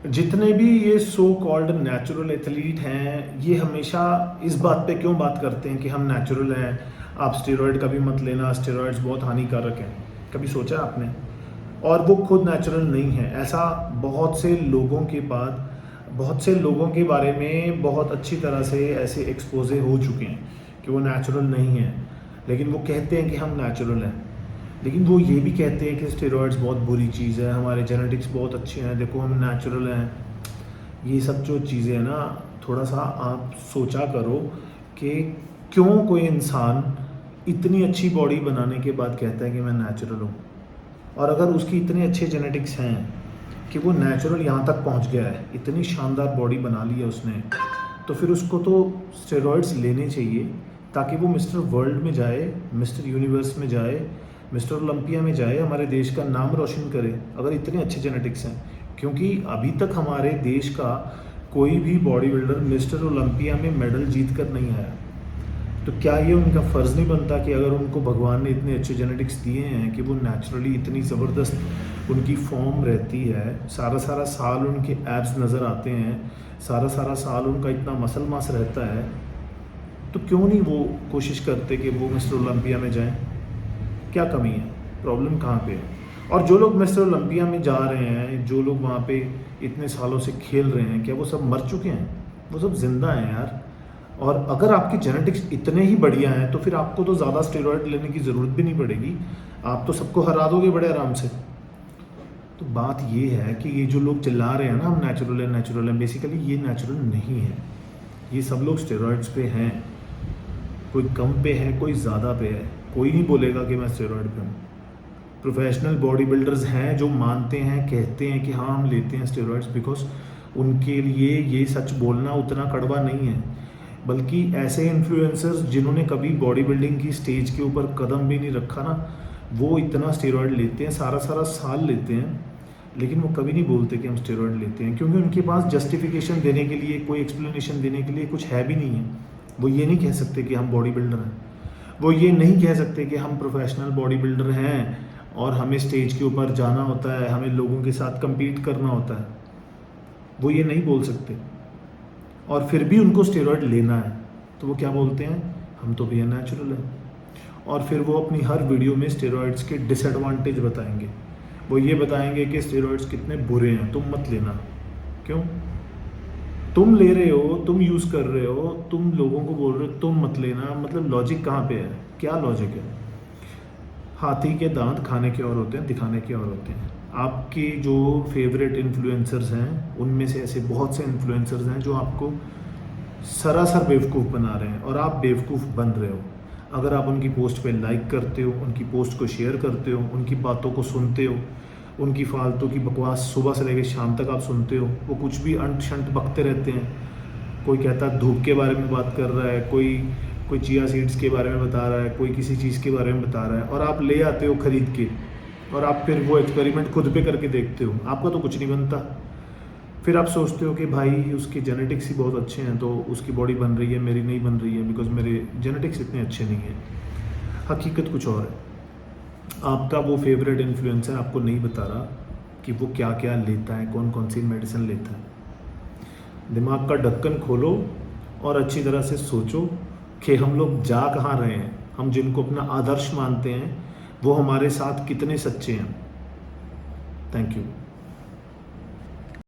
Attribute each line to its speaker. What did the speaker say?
Speaker 1: जितने भी ये सो कॉल्ड नेचुरल एथलीट हैं, ये हमेशा इस बात पे क्यों बात करते हैं कि हम नेचुरल हैं, आप स्टेरॉयड कभी मत लेना, स्टेरॉयड्स बहुत हानिकारक हैं। कभी सोचा आपने? और वो खुद नेचुरल नहीं है। ऐसा बहुत से लोगों के बारे में बहुत अच्छी तरह से ऐसे एक्सपोजे हो चुके हैं कि वो नेचुरल नहीं है, लेकिन वो कहते हैं कि हम नेचुरल हैं। लेकिन वो ये भी कहते हैं कि स्टेरॉयड्स बहुत बुरी चीज़ है, हमारे जेनेटिक्स बहुत अच्छे हैं, देखो हम नेचुरल हैं। ये सब जो चीज़ें हैं ना, थोड़ा सा आप सोचा करो कि क्यों कोई इंसान इतनी अच्छी बॉडी बनाने के बाद कहता है कि मैं नेचुरल हूँ। और अगर उसकी इतने अच्छे जेनेटिक्स हैं कि वो नेचुरल यहाँ तक पहुँच गया है, इतनी शानदार बॉडी बना ली है उसने, तो फिर उसको तो स्टेरॉयड्स लेने चाहिए ताकि वो मिस्टर वर्ल्ड में जाए, मिस्टर यूनिवर्स में जाए, मिस्टर ओलंपिया में जाए, हमारे देश का नाम रोशन करे अगर इतने अच्छे जेनेटिक्स हैं। क्योंकि अभी तक हमारे देश का कोई भी बॉडी बिल्डर मिस्टर ओलंपिया में मेडल जीत कर नहीं आया। तो क्या ये उनका फ़र्ज़ नहीं बनता कि अगर उनको भगवान ने इतने अच्छे जेनेटिक्स दिए हैं कि वो नेचुरली इतनी ज़बरदस्त उनकी फॉर्म रहती है, सारा सारा साल उनके एब्स नज़र आते हैं, सारा सारा साल उनका इतना मसल मास रहता है, तो क्यों नहीं वो कोशिश करते कि वो मिस्टर ओलंपिया में जाएं? क्या कमी है? प्रॉब्लम कहाँ पे है? और जो लोग मिस्टर ओलंपिया में जा रहे हैं, जो लोग वहाँ पे इतने सालों से खेल रहे हैं, क्या वो सब मर चुके हैं? वो सब जिंदा हैं यार। और अगर आपकी जेनेटिक्स इतने ही बढ़िया हैं तो फिर आपको तो ज़्यादा स्टेरॉयड लेने की ज़रूरत भी नहीं पड़ेगी, आप तो सबको हरा दोगे बड़े आराम से। तो बात ये है कि ये जो लोग चिल्ला रहे हैं ना हम नेचुरल है, बेसिकली ये नेचुरल नहीं है। ये सब लोग स्टेरॉयड्स पे हैं, कोई कम पे है, कोई ज़्यादा पे है। कोई नहीं बोलेगा कि मैं स्टेरॉयड पे हूँ। प्रोफेशनल बॉडी बिल्डर्स हैं जो मानते हैं, कहते हैं कि हाँ हम लेते हैं स्टेरॉयड्स, बिकॉज उनके लिए ये सच बोलना उतना कड़वा नहीं है। बल्कि ऐसे इन्फ्लुएंसर्स जिन्होंने कभी बॉडी बिल्डिंग की स्टेज के ऊपर कदम भी नहीं रखा ना, वो इतना स्टेरॉयड लेते हैं, सारा सारा साल लेते हैं, लेकिन वो कभी नहीं बोलते कि हम स्टेरॉयड लेते हैं, क्योंकि उनके पास जस्टिफिकेशन देने के लिए, कोई एक्सप्लेनेशन देने के लिए कुछ है भी नहीं है। वो ये नहीं कह सकते कि हम बॉडी बिल्डर हैं, वो ये नहीं कह सकते कि हम प्रोफेशनल बॉडी बिल्डर हैं और हमें स्टेज के ऊपर जाना होता है, हमें लोगों के साथ कम्पीट करना होता है। वो ये नहीं बोल सकते, और फिर भी उनको स्टेरॉयड लेना है, तो वो क्या बोलते हैं, हम तो भैया नेचुरल हैं। और फिर वो अपनी हर वीडियो में स्टेरॉयड्स के डिसएडवांटेज बताएंगे। वो ये बताएंगे कि स्टेरॉयड्स कितने बुरे हैं, तुम मत लेना। क्यों? तुम ले रहे हो, तुम यूज़ कर रहे हो, तुम लोगों को बोल रहे हो तुम मत लेना, मतलब लॉजिक कहाँ पे है? क्या लॉजिक है? हाथी के दांत खाने के और होते हैं, दिखाने के और होते हैं। आपके जो फेवरेट इन्फ्लुएंसर्स हैं, उनमें से ऐसे बहुत से इन्फ्लुएंसर्स हैं जो आपको सरासर बेवकूफ़ बना रहे हैं, और आप बेवकूफ़ बन रहे हो। अगर आप उनकी पोस्ट पे लाइक करते हो, उनकी पोस्ट को शेयर करते हो, उनकी बातों को सुनते हो, उनकी फालतू की बकवास सुबह से लेकर शाम तक आप सुनते हो, वो कुछ भी अंट शंट बकते रहते हैं। कोई कहता है धूप के बारे में बात कर रहा है, कोई चिया सीड्स के बारे में बता रहा है, कोई किसी चीज़ के बारे में बता रहा है, और आप ले आते हो ख़रीद के, और आप फिर वो एक्सपेरिमेंट खुद पे करके देखते हो, आपका तो कुछ नहीं बनता। फिर आप सोचते हो कि भाई उसके जेनेटिक्स ही बहुत अच्छे हैं तो उसकी बॉडी बन रही है, मेरी नहीं बन रही है, बिकॉज मेरे जेनेटिक्स इतने अच्छे नहीं हैं। हकीकत कुछ और है। आपका वो फेवरेट इन्फ्लुएंसर आपको नहीं बता रहा कि वो क्या क्या लेता है, कौन कौन सी मेडिसिन लेता है। दिमाग का ढक्कन खोलो और अच्छी तरह से सोचो कि हम लोग जा कहाँ रहे हैं। हम जिनको अपना आदर्श मानते हैं वो हमारे साथ कितने सच्चे हैं। Thank you.